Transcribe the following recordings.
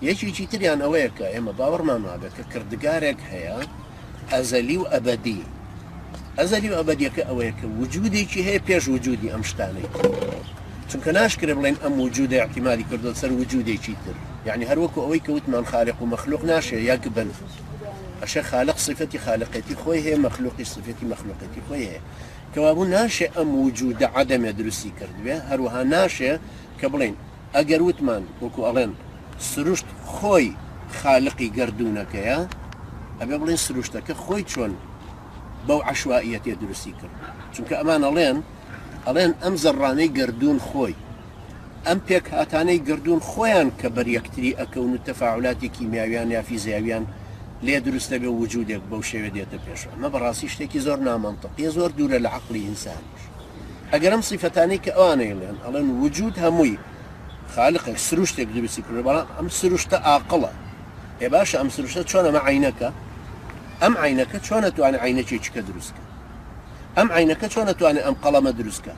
یەکێکی تریان ئەوەیە کە ئێمە باوەڕمان وابێت کە کردگارێک هەیە ئەزەلی و ئەبەدی. ئەزەلی و ئەبەدیەکە ئەوەیە کە وجودێکی هەیە پێش وجودی ئەم شتانەی، چونکە ناشکرێ بڵێن ئەم وجودە احتیمالی کردو سەر وجودێکی تر، یعنی هەروەکو ئەوەی کەوتمان خالق و مەخلوق ناشێ یەک بن، ئەشە خالق صفەتی خالقەتی خۆی هەیە، مەخلوقی صفەتی مەخلوقەتی خۆی هەیە، کەوابوو ناشێ ئەم وجودە عەدەمێ دروستی کردوێ، هەروەها ناشێ کە بڵێن ئەگەر وتمان وەکو ئەڵێن سروشت خۆی خالقی گردوونەکەیە، ئەبێ بڵێن سروشتەکە خۆی چۆن بەو عەشوائیەتێ دروستی کرد، چونکە ئەمان ئەڵێن ئەم زەڕانەی گردوون خۆی، ئەم پێک هاتانەی گردوون خۆیان کە بەریەکتری ئەکەون و تەفاعولاتی کیمیاویان یا فیزیاویان لێ دروستە بێ وجودێک بەو شێوە دێتە پێش. ئەمە بەڕاستی شتێکی زۆر نامەنتەقیە، زۆر دوورە لە عەقڵی ئینسانیش. ئەگەر ئەم سیفەتانەی کە ئەوانەیڵێن ئەڵێن وجود هەمووی خالقێک سروشتێک دروستی کرد، بەڵام ئەم سروشتە عاقڵە، ێ باشە ئەم سروشتە چۆن ئەمە عینەکە، ئەم عینەکە چۆن نەتوانێت عینەکێکیکە دروستکە، ئەم عینەکە چۆن نەتوانێت ئەم قەڵەمە دروستکە،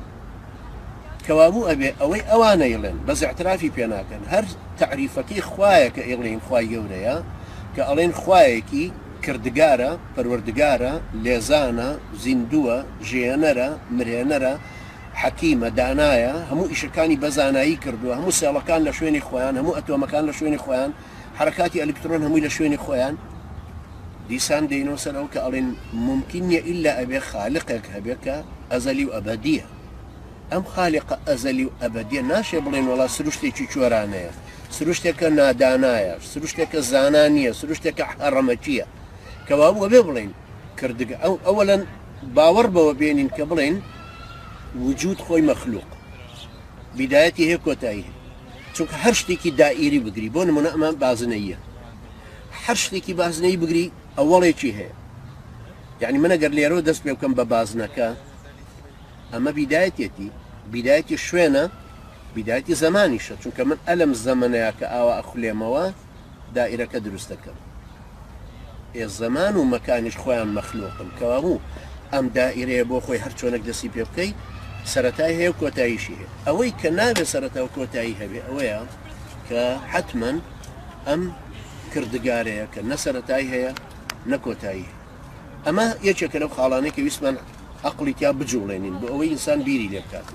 کەوابوو ئەبێ ئەوەی ئەوانەیڵێن بەس اعترافی پێ ناکەن، هەر تعریفەکەی خوایە کە ئێڵێن خوای گەورەیە، کە ئەڵێن خوایەکی کردگارە، پەروەردگارە، لێزانە، زیندووە، ژێنەرە، مرێنەرە، حەکیمە، دانایە، هەموو ئیشەکانی بەزانایی کردووە، هەموو سێڵەکان لە شوێنی خۆیان، هەموو ئەتۆمەکان لە شوێنی خۆیان، حرکاتی ئەلکترۆن هەمووی لە شوێنی خۆیان. دیسان دەینەوە سەر ئەو کە ئەڵێن ممکن نیە ئیلا ئەبێ خالقێک هەبێ کە ئەزەلی و ئەبەدیە. ئەم خالقە ئەزەلی و ئەبەدیە ناشێ بڵێن وەڵا سروشتێکی چۆرانەیە، سروشتێکە نادانایە، سروشتێکە زانانیە، سروشتێکە حەڕەمەچیە، کەوابوو ئەبێ بڵێن کردگە ئەوەلەن باوەڕ بەوە بێنین کە بڵێن وجود خۆی مەخلوق بیدایەتی هەیە کۆتایی هەیە، چونکە هەر شتێکی دائیری بگری، بۆ نمونە ئەمە بازنەیە، هەر شتێکی بازنەی بگری ئەوەڵێکی هەیە، یعنی من ئەگەر لێرەوە دەست پێ بکەم بە بازنەکە، ئەمە بیدایەتی شوێنە، بیدایەتی زەمانیشە، چونکە من ئەلم زەمانەیە کە ئاوا ئەخولێمەوە دائیرەکە دروست دەکەم، زەمان و مەکانیش خۆیان مەخلوقن، کەوابوو ئەم دائیرەیە بۆ خۆی هەر چۆنێک دەستی پێ بکەی سەرەتای هەیە و کۆتاییشی هەیە. ئەوەی کە نابێت سەرەتا و کۆتایی هەبێ ئەوەیە کە حتمەن ئەم کردگارەیە کە نە سەرەتای هەیە نە کۆتایی هەیە. ئەمە یەکێکە لەو خاڵانەی کە ویسمان عەقڵی تیا بجوڵێنین بۆ ئەوەی ئینسان بیری لێ بکاتن.